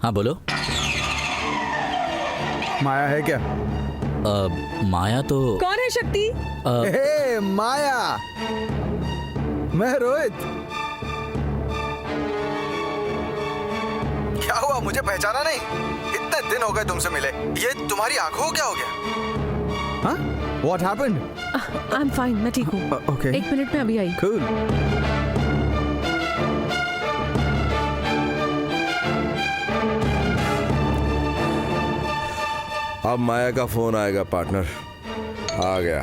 हाँ बोलो। माया है क्या? माया तो कौन है शक्ति? हे माया, मैं रोहित। क्या हुआ, मुझे पहचाना नहीं? इतने दिन हो गए तुमसे मिले। ये तुम्हारी आंखों को क्या हो गया? हाँ? What happened? I am fine, मैं ठीक हूँ। Okay. 1 मिनट में अभी आई। Cool. अब माया का फोन आएगा पार्टनर। आ गया।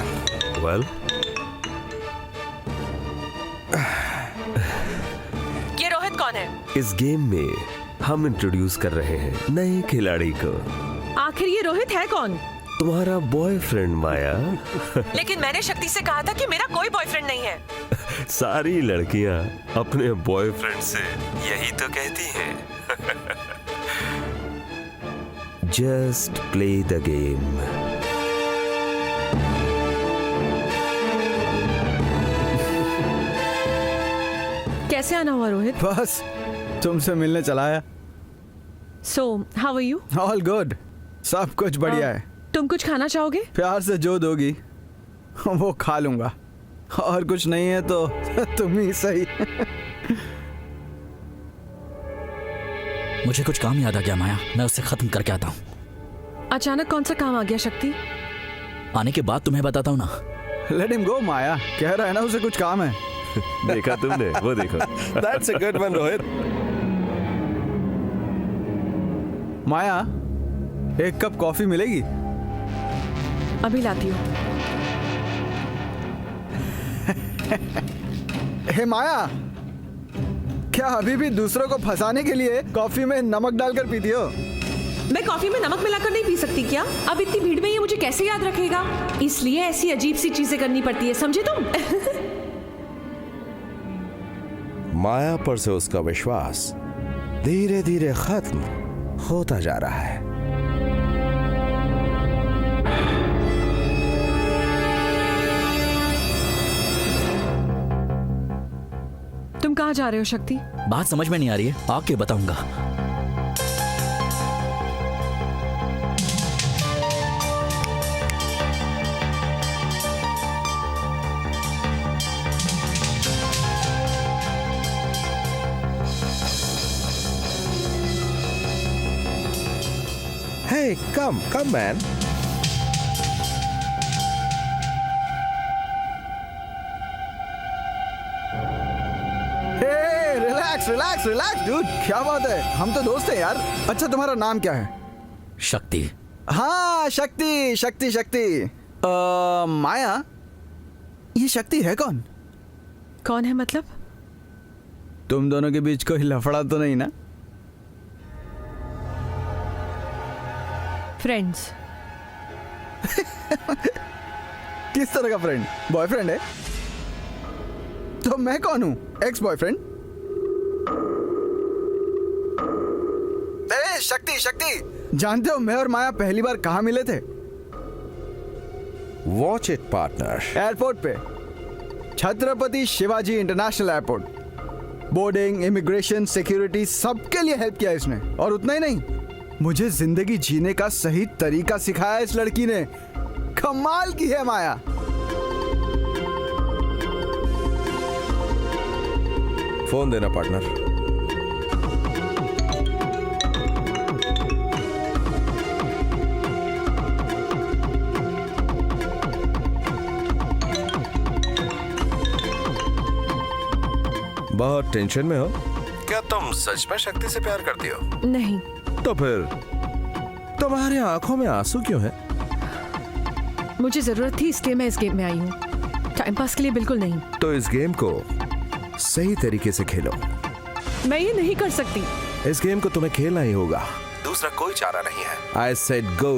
वेल, ये रोहित कौन है? इस गेम में हम इंट्रोड्यूस कर रहे हैं नए खिलाड़ी को। आखिर ये रोहित है कौन? तुम्हारा बॉयफ्रेंड माया। लेकिन मैंने शक्ति से कहा था कि मेरा कोई बॉयफ्रेंड नहीं है। सारी लड़कियां अपने बॉयफ्रेंड से यही तो कहती हैं। Just play the game. कैसे आना हुआ रोहित? बस तुमसे मिलने चला आया। So how are you? All good, सब कुछ बढ़िया है। तुम कुछ खाना चाहोगे? प्यार से जो दोगी वो खा लूंगा, और कुछ नहीं है तो तुम ही सही। मुझे कुछ काम याद आ गया माया, मैं उससे खत्म करके आता हूँ। अचानक कौन सा काम आ गया शक्ति? आने के बाद तुम्हें बताता हूँ ना। लेट हिम गो माया, कह रहा है ना उसे कुछ काम है। देखा तुमने? वो देखो। That's a good one, Rohit. माया, एक कप कॉफी मिलेगी? अभी लाती हूँ। हे माया, क्या अभी भी दूसरों को फंसाने के लिए कॉफी में नमक डालकर पीती हो? मैं कॉफी में नमक मिलाकर नहीं पी सकती क्या? अब इतनी भीड़ में ये मुझे कैसे याद रखेगा? इसलिए ऐसी अजीब सी चीजें करनी पड़ती है, समझे तुम? माया पर से उसका विश्वास धीरे धीरे खत्म होता जा रहा है। तुम कहाँ जा रहे हो शक्ति? बात समझ में नहीं आ रही है, आके बताऊंगा। Hey, come man. Relax dude, क्या बात है, हम तो दोस्त हैं यार। अच्छा, तुम्हारा नाम क्या है? शक्ति। हाँ, शक्ति शक्ति शक्ति। माया, ये शक्ति है कौन? कौन है मतलब? तुम दोनों के बीच कोई लफड़ा तो नहीं ना? फ्रेंड्स। किस तरह का फ्रेंड? बॉयफ्रेंड है? तो मैं कौन हूँ? Ex boyfriend? शक्ति शक्ति, जानते हो मैं और माया पहली बार कहाँ मिले थे? Watch it, partner. एयरपोर्ट पे, Chhatrapati Shivaji international airport. Boarding, immigration, security, सबके लिए हेल्प किया इसने। और उतना ही नहीं, मुझे जिंदगी जीने का सही तरीका सिखाया इस लड़की ने। कमाल की है माया। फोन देना पार्टनर। बहुत टेंशन में हो क्या? तुम सच में शक्ति से प्यार करती हो? नहीं। तो फिर तुम्हारी आंखों में आंसू क्यों है? मुझे जरूरत थी इसलिए मैं इस गेम में आई हूँ, टाइम पास के लिए बिल्कुल नहीं। तो इस गेम को सही तरीके से खेलो। मैं ये नहीं कर सकती। इस गेम को तुम्हें खेलना ही होगा, दूसरा कोई चारा नहीं है। I said go.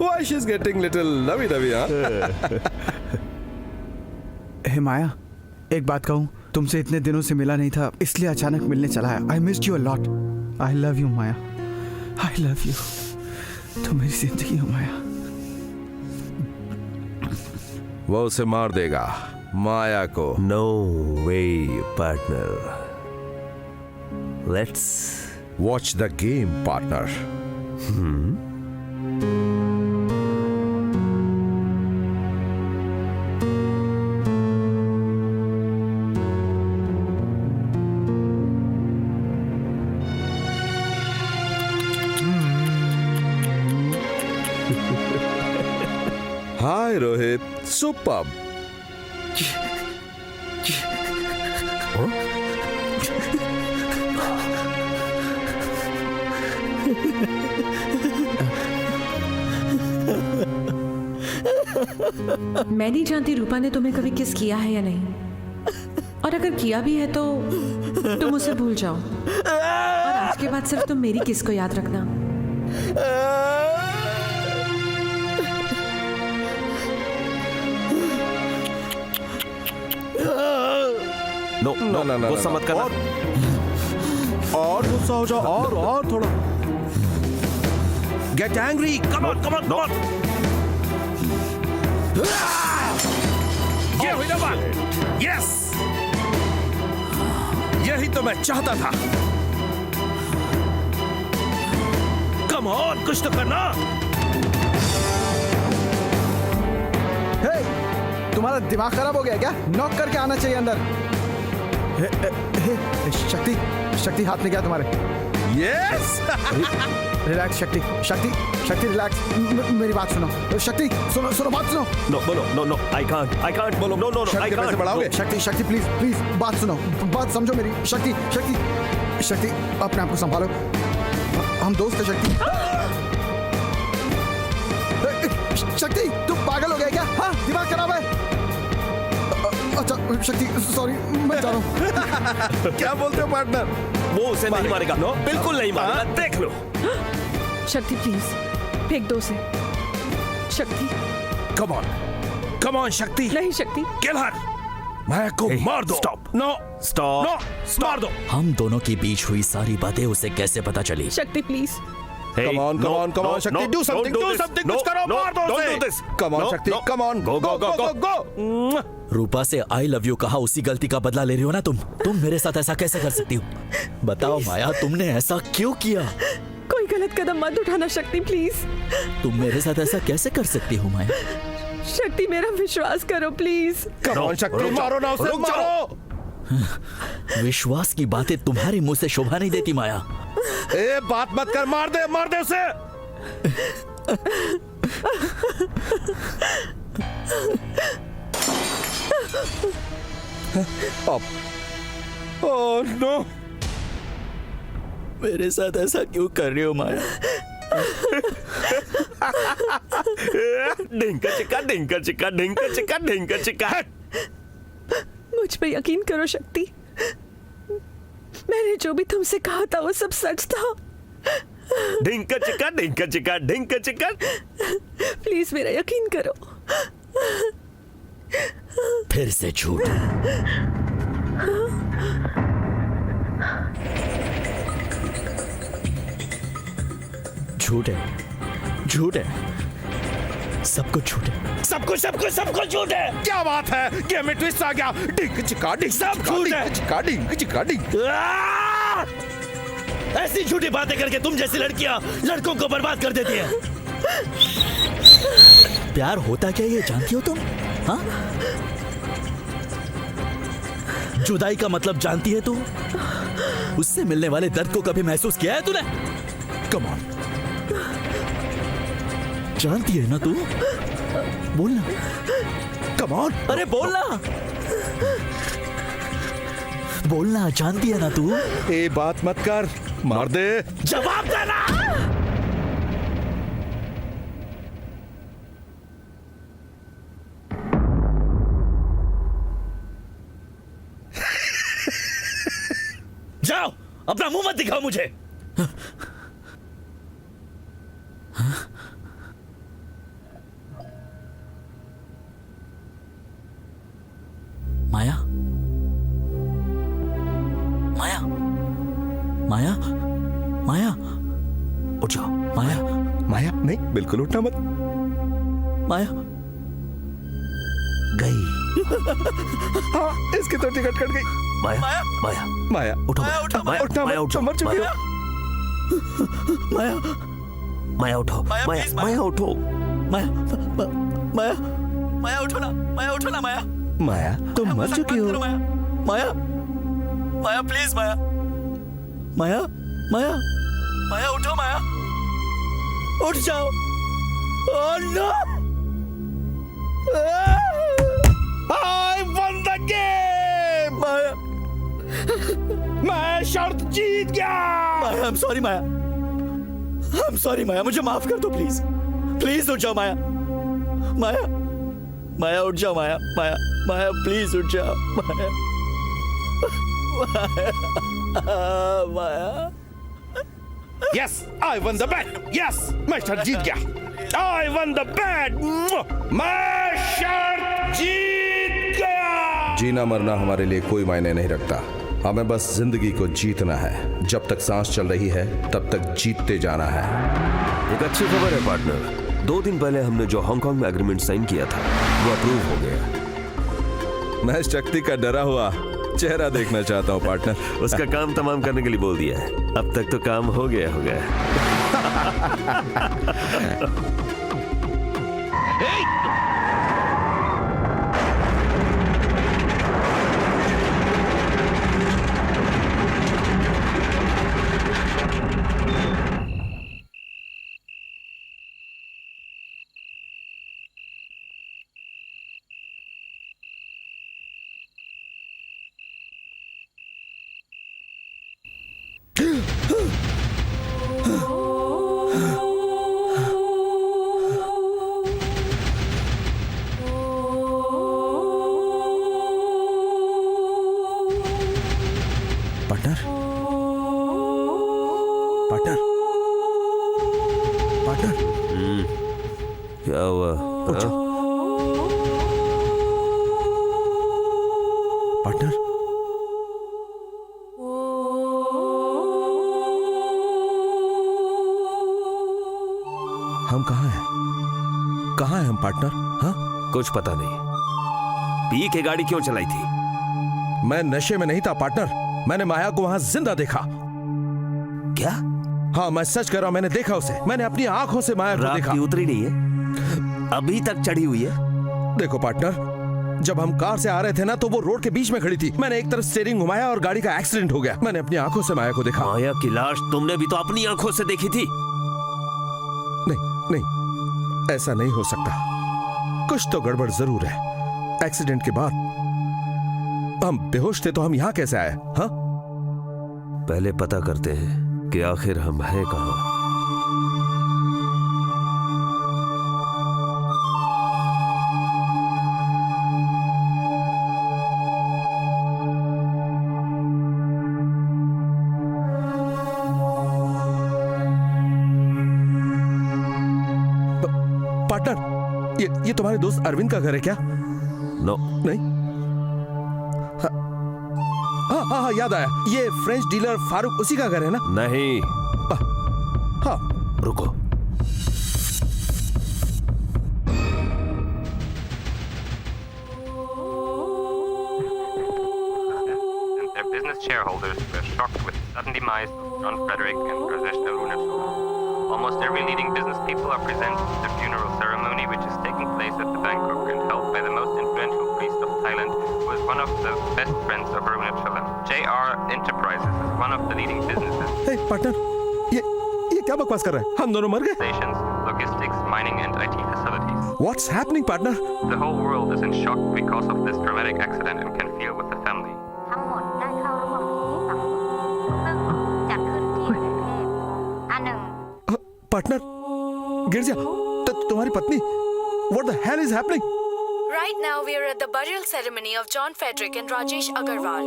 Why she's getting little lovey-dovey, huh? हे माया, एक बात कहूँ, तुमसे इतने दिनों से मिला नहीं था, इसलिए अचानक मिलने चला है। I missed you a lot. I love you Maya, I love you. तुम मेरी जिंदगी हो माया। वो उसे मार देगा माया को। No way partner, let's watch the game partner. Hi Rohit, super. मैं नहीं जानती रूपा ने तुम्हें कभी किस किया है या नहीं, और अगर किया भी है तो तुम उसे भूल जाओ, और आज के बाद सिर्फ तुम मेरी किस को याद रखना। नो नो ना, गुस्सा मत करना। और गुस्सा हो जाओ, और थोड़ा get angry. Come on come on come on. ये हुई ना बात। यस, यही तो मैं चाहता था। कम ऑन, कुछ तो करना। हे, तुम्हारा दिमाग खराब हो गया क्या? नॉक करके आना चाहिए अंदर। शक्ति, शक्ति हाथ में क्या तुम्हारे? यस। रिलैक्स शक्ति, शक्ति, शक्ति रिलैक्स। मेरी बात सुनो शक्ति, सुनो सुनो, बात सुनो। नो बोलो, नो नो आई कांट बोलो, no no no I can't. बढ़ाओगे? शक्ति, शक्ति प्लीज प्लीज बात सुनो, बात समझो मेरी। शक्ति, शक्ति, शक्ति अपने आप को संभालो, हम दोस्त हैं। शक्ति, शक्ति तुम पागल हो गए क्या? हाँ, दिमाग खराब है। अच्छा शक्ति, सॉरी, मैं जा रहा हूँ। क्या बोलते हो पार्टनर? वो उसे नहीं मारेगा। नो बिल्कुल नहीं मारेगा, देख लो। शक्ति प्लीज फेंक दो उसे। शक्ति कम ऑन शक्ति। नहीं शक्ति, किल हर। माया को मार दो। स्टॉप, नो स्टॉप, नो, मार दो। हम दोनों के बीच हुई सारी बातें उसे कैसे पता चली? शक्ति प्लीज। Come on, शक्ति, do something, कुछ करो, मार दो उसे। Come on, शक्ति, come on, go. रूपा से आई लव यू कहा, उसी गलती का बदला ले रही हो ना तुम मेरे साथ ऐसा कैसे कर सकती हो? बताओ माया, तुमने ऐसा क्यों किया? कोई गलत कदम मत उठाना शक्ति प्लीज। तुम मेरे साथ ऐसा कैसे कर सकती हो माया? शक्ति मेरा विश्वास करो प्लीज। Come on, शक्ति, मारो ना उसे, मारो। विश्वास की बातें तुम्हारे मुंह से शोभा नहीं देती माया। ए, बात मत कर, मार दे उसे। अब ओह नो, मेरे साथ ऐसा क्यों कर रही हो माया? ढिंका चिक्का ढिंका चिक्का ढिंका चिक्का ढिंका चिक्का। मुझ पे यकीन करो शक्ति, मैंने जो भी तुमसे कहा था वो सब सच था। ढिंका चिक्का ढिंका चिक्का ढिंका चिक्का। प्लीज मेरा यकीन करो। फिर से झूठ। झूठ है, झूठ है, सब कुछ झूठ है, सब कुछ झूठ है। क्या बात है, गेम में ट्विस्ट आ गया। डिंक चिका डिंक, सब झूठ है। डिंक चिका डिंक। ऐसी झूठी बातें करके तुम जैसी लड़कियां लड़कों को बर्बाद कर देती हैं। प्यार होता क्या ये जानती हो तुम? हाँ, जुदाई का मतलब जानती है तू? उससे मिलने वाले दर्द को कभी महसूस किया है तूने? कम ऑन, जानती है ना तू? बोलना, कम ऑन। अरे बोलना, बोलना, जानती है ना तू? ए, बात मत कर, मार दे। जवाब देना। जाओ, अपना मुंह मत दिखाओ मुझे। माया, माया, माया, माया, उठ जाओ। माया, माया नहीं, बिल्कुल उठना मत। माया, गई। हाँ, इसकी तो टिकट कट गई। माया, माया, माया उठो, माया, उठो, माया, उठना माया, मत, उठो, मर चुकी हो। माया माया उठो, माया, माया, please, माया उठो। माया माया माया उठो ना, माया उठो ना, माया माया तुम मर मजाक चुकी मत हो। करो, माया माया माया प्लीज, माया माया माया माया उठो, माया उठ जाओ। Oh no! I won the game! माया मैं शर्त जीत गया। माया, I'm sorry, Maya I'm sorry, माया मुझे माफ कर दो प्लीज। प्लीज उठ जाओ, माया माया माया उठ जाओ, माया माया माया प्लीज उठ जाओ, माया माया Yes, I won the bet. Yes, मैं शर्त जीत गया। I won the bet. मैं शर्त जीत गया। जीना मरना हमारे लिए कोई मायने नहीं रखता। हमें बस जिंदगी को जीतना है। जब तक सांस चल रही है तब तक जीतते जाना है। एक अच्छी खबर है पार्टनर, 2 दिन पहले हमने जो हांगकांग में एग्रीमेंट साइन किया था वो अप्रूव हो गया। मैं शक्ति का डरा हुआ चेहरा देखना चाहता हूँ पार्टनर। उसका काम तमाम करने के लिए बोल दिया है। अब तक तो काम हो गया होगा। पार्टनर, पार्टनर, पार्टनर, क्या हुआ? हाँ? पार्टनर, हम कहाँ हैं? कहाँ हैं हम पार्टनर? हाँ? कुछ पता नहीं। पी के गाड़ी क्यों चलाई थी? मैं नशे में नहीं था पार्टनर। मैंने माया को वहां जिंदा देखा। क्या? हाँ, मैं सच कर रहा हूं, मैंने देखा उसे। मैंने अपनी आंखों से माया को रात देखा। की उतरी नहीं है, अभी तक चढ़ी हुई है। देखो पार्टनर, जब हम कार से आ रहे थे ना तो वो रोड के बीच में खड़ी थी। मैंने एक तरफ स्टीयरिंग घुमाया और गाड़ी का एक्सीडेंट हो गया। मैंने अपनी आंखों से माया को देखा। माया की लाश तुमने भी तो अपनी आंखों से देखी थी। नहीं नहीं, ऐसा नहीं हो सकता। कुछ तो गड़बड़ जरूर है। एक्सीडेंट के बाद हम बेहोश थे तो हम यहां कैसे आए? हाँ, पहले पता करते हैं कि आखिर हम हैं कहां। पार्टनर, ये तुम्हारे दोस्त अरविंद का घर है क्या? नो, नहीं। हाँ हाँ हाँ, याद आया। ये फ्रेंच डीलर फारूक उसी का घर है ना? नहीं। हाँ, रुको। and their business shareholders were shocked with the sudden demise of John Frederick and Rajesh Arunachal. Almost every leading business people are present at the funeral ceremony, which is taking place at the Bangkok and held by the most influential priest of Thailand, who is one of the best friends of Arunachalam. JR Enterprises is one of the leading businesses, hey partner, ये क्या बकवास कर रहा है? हम दोनों मर गए? stations, logistics, mining and IT facilities. What's happening, partner? The whole world is in shock because of this dramatic accident and can feel with the family. ทั้งหมดได้เข้าร่วมพิธีฝังศพซึ่งจัดขึ้นที่กรุงเทพอันหนึ่ง partner, गिर जा। तुम्हारी पत्नी? What the hell is happening? Right now, we are at the burial ceremony of John Frederick and Rajesh Agarwal.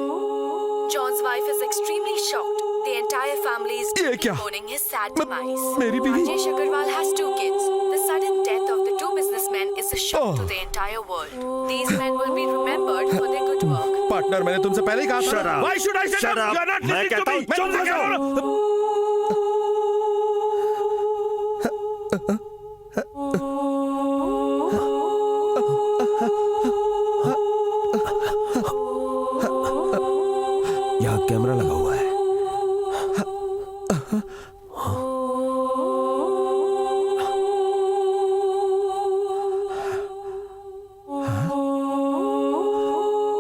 John's wife is extremely shocked. The entire family is ये deeply क्या? mourning his sad demise. मेरी बीवी? Rajesh Agarwal has 2 kids. The sudden death of the 2 businessmen is a shock to the entire world. These men will be remembered for their good work. Partner, मैंने तुमसे पहले ही कहा था। Shut up. Why should I shut up? You are not मैं listening to कहता me. हूं, मैं चुप तुमसे हो क्या जाओ। बोल रहा हूं? यहाँ कैमरा लगा हुआ है।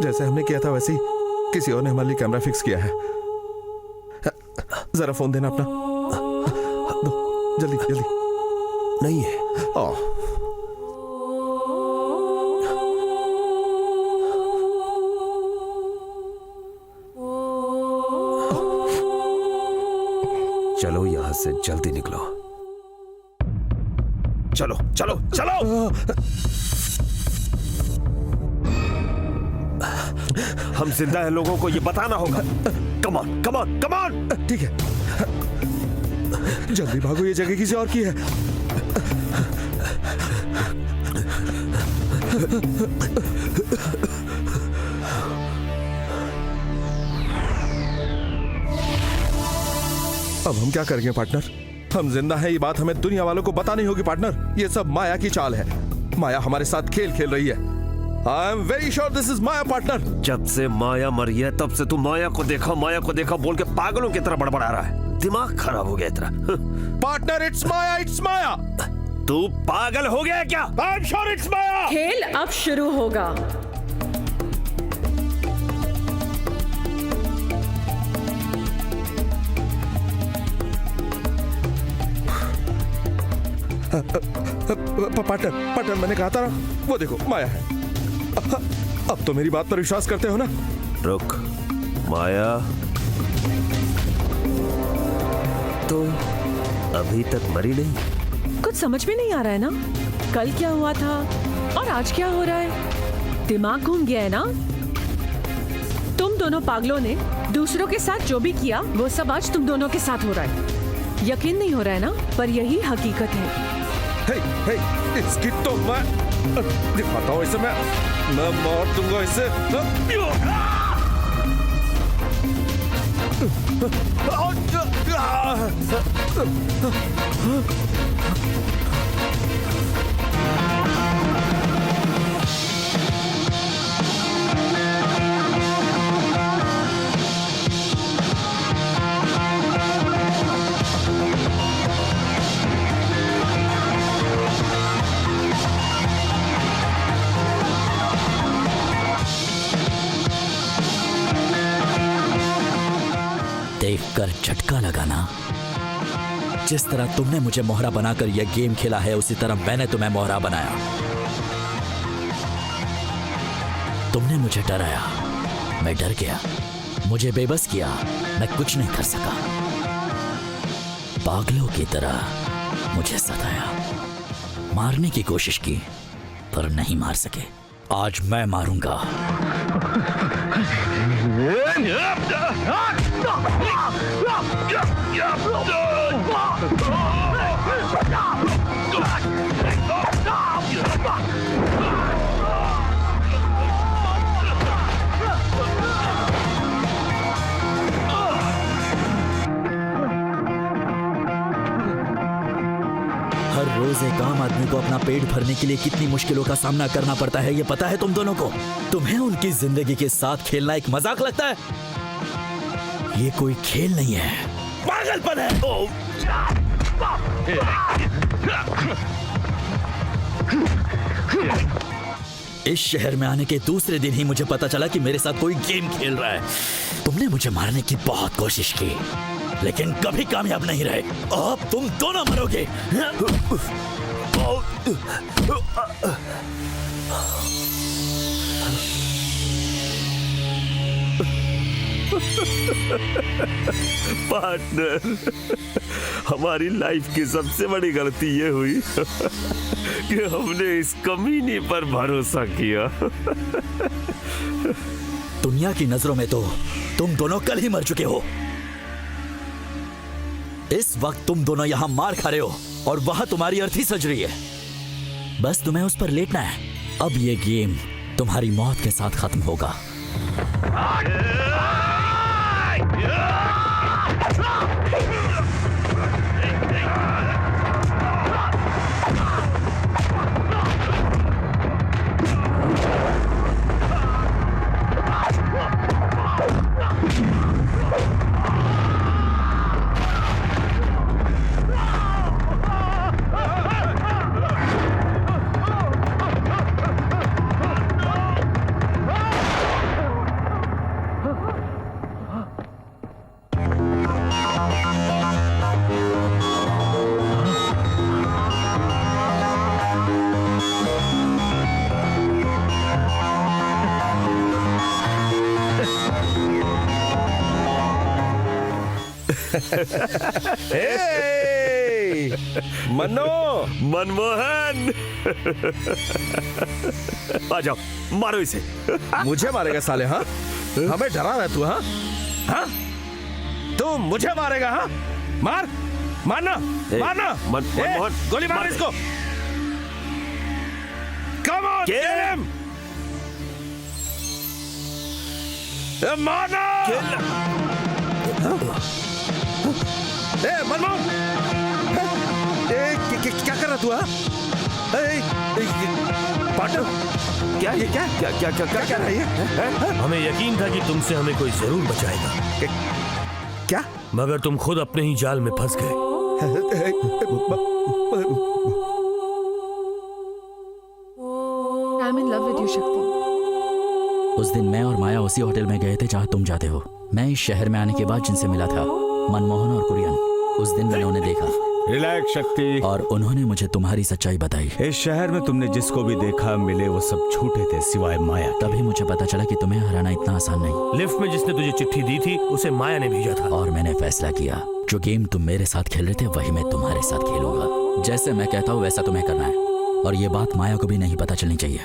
जैसे हमने किया था वैसे ही किसी और ने हमारे लिए कैमरा फिक्स किया है। जरा फोन देना अपना, दो जल्दी जल्दी। नहीं है। चलो यहां से जल्दी निकलो। चलो चलो चलो। हम जिंदा हैं, लोगों को ये बताना होगा। Come on come on come on. ठीक है, जल्दी भागो, ये जगह किसी और की है। अब हम क्या करेंगे पार्टनर? हम जिंदा हैं, ये बात हमें दुनिया वालों को बतानी होगी पार्टनर। ये सब माया की चाल है। माया हमारे साथ खेल खेल रही है। I am very sure this is Maya partner. जब से माया मरी है तब से तू माया को देखा बोल के पागलों की तरह बड़बड़ा रहा है। दिमाग खराब हो गया तेरा। पार्टनर इट्स माया, इट्स माया। तू पागल हो गया है क्या? आई एम श्योर इट्स माया। खेल अब शुरू होगा। पार्टनर मैंने कहा था ना, वो देखो माया है। अब तो मेरी बात पर विश्वास करते हो ना? रुक, माया तो अभी तक मरी नहीं। कुछ समझ में नहीं आ रहा है ना, कल क्या हुआ था और आज क्या हो रहा है। दिमाग घूम गया है ना। तुम दोनों पागलों ने दूसरों के साथ जो भी किया वो सब आज तुम दोनों के साथ हो रहा है। यकीन नहीं हो रहा है ना, पर यही हकीकत है। हे, हे, इसकी तो मैं दिखाता हूँ इसे। मैं मार दूंगा इसे। देखकर झटका लगाना। जिस तरह तुमने मुझे मोहरा बनाकर यह गेम खेला है, उसी तरह मैंने तुम्हें मोहरा बनाया। तुमने मुझे डराया, मैं डर गया। मुझे बेबस किया, मैं कुछ नहीं कर सका। पागलों की तरह मुझे सताया, मारने की कोशिश की पर नहीं मार सके। आज मैं मारूंगा। हर रोज एक आम आदमी को अपना पेट भरने के लिए कितनी मुश्किलों का सामना करना पड़ता है, ये पता है तुम दोनों को? तुम्हें उनकी जिंदगी के साथ खेलना एक मजाक लगता है? ये कोई खेल नहीं है, पागलपन है। इस शहर में आने के दूसरे दिन ही मुझे पता चला कि मेरे साथ कोई गेम खेल रहा है। तुमने मुझे मारने की बहुत कोशिश की, लेकिन कभी कामयाब नहीं रहे। अब तुम दोनों मरोगे। पार्टनर, हमारी लाइफ की सबसे बड़ी गलती ये हुई कि हमने इस कमीने पर भरोसा किया। दुनिया की नजरों में तो तुम दोनों कल ही मर चुके हो। इस वक्त तुम दोनों यहां मार खा रहे हो और वहां तुम्हारी अर्थी सज रही है। बस तुम्हें उस पर लेटना है। अब ये गेम तुम्हारी मौत के साथ खत्म होगा। हे मनो, मनमोहन आ जाओ, मारो इसे। मुझे मारेगा साले? हाँ, हमें डरा रहा है तू? हाँ हाँ, तू मुझे मारेगा? हाँ, मार, मारना, मारना। मनमोहन, गोली मार इसको। Come on, kill him. मारना। मनमोहन, क्या कर रहा तू? हाँ, पार्टनर, क्या ये क्या क्या क्या क्या क्या कर रही है? हमें यकीन था कि तुमसे हमें कोई जरूर बचाएगा, क्या? मगर तुम खुद अपने ही जाल में फंस गए। I am in love with you शक्ति। उस दिन मैं और माया उसी होटल में गए थे जहाँ तुम जाते हो। मैं इस शहर में आने के बाद जिनसे मिला था, मनमोहन और कुरियन, उस दिन मैंने उन्हें देखा रिलैक्स शक्ति। और उन्होंने मुझे तुम्हारी सच्चाई बताई। इस शहर में तुमने जिसको भी देखा मिले वो सब झूठे थे सिवाय माया के। तभी मुझे पता चला कि तुम्हें हराना इतना आसान नहीं। लिफ्ट में जिसने तुझे चिट्ठी दी थी उसे माया ने भेजा था। और मैंने फैसला किया, जो गेम तुम मेरे साथ खेल रहे थे वही मैं तुम्हारे साथ खेलूंगा। जैसे मैं कहता हूँ वैसा तुम्हें करना है। और ये बात माया को भी नहीं पता चलनी चाहिए।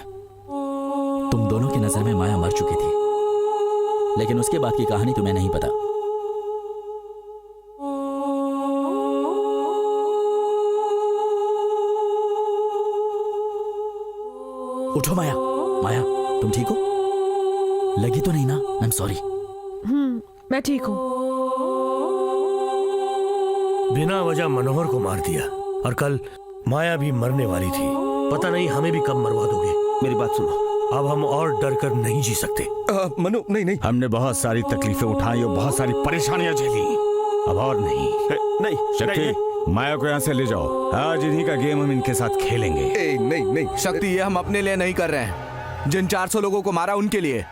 तुम दोनों की नजर में माया मर चुकी थी, लेकिन उसके बाद की कहानी तुम्हें नहीं पता। उठो माया। माया, तुम ठीक हो? लगी तो नहीं ना? I am sorry. मैं ठीक हूँ। बिना वजह मनोहर को मार दिया और कल माया भी मरने वाली थी। पता नहीं हमें भी कब मरवा दोगे। मेरी बात सुनो, अब हम और डर कर नहीं जी सकते। मनु, नहीं नहीं हमने बहुत सारी तकलीफें उठाई और बहुत सारी परेशानियां झेली, अब और नहीं। नहीं शक्ति, माया को यहाँ से ले जाओ। आज इन्हीं का गेम हम इनके साथ खेलेंगे। नहीं नहीं, शक्ति, ये हम अपने लिए नहीं कर रहे हैं, जिन 400 लोगों को मारा उनके लिए।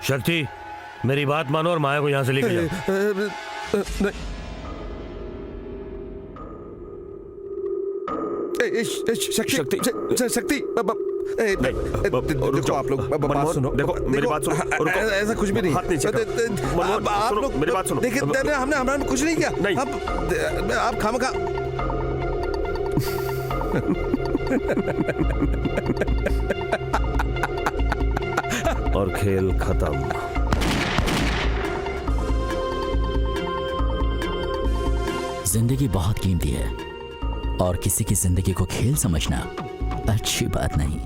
शक्ति, मेरी बात मानो और माया को यहाँ से लेकर जाओ। शक्ति, शक्ति, देखो आप लोग, बात सुनो, देखो मेरी बात सुनो। ऐसा कुछ भी नहीं, हाथ नीचे करो। आप लोग मेरी बात सुनो। देखिए, हमने कुछ नहीं किया। नहीं। आप खामखा और खेल खत्म। जिंदगी बहुत कीमती है और किसी की जिंदगी को खेल समझना अच्छी बात नहीं।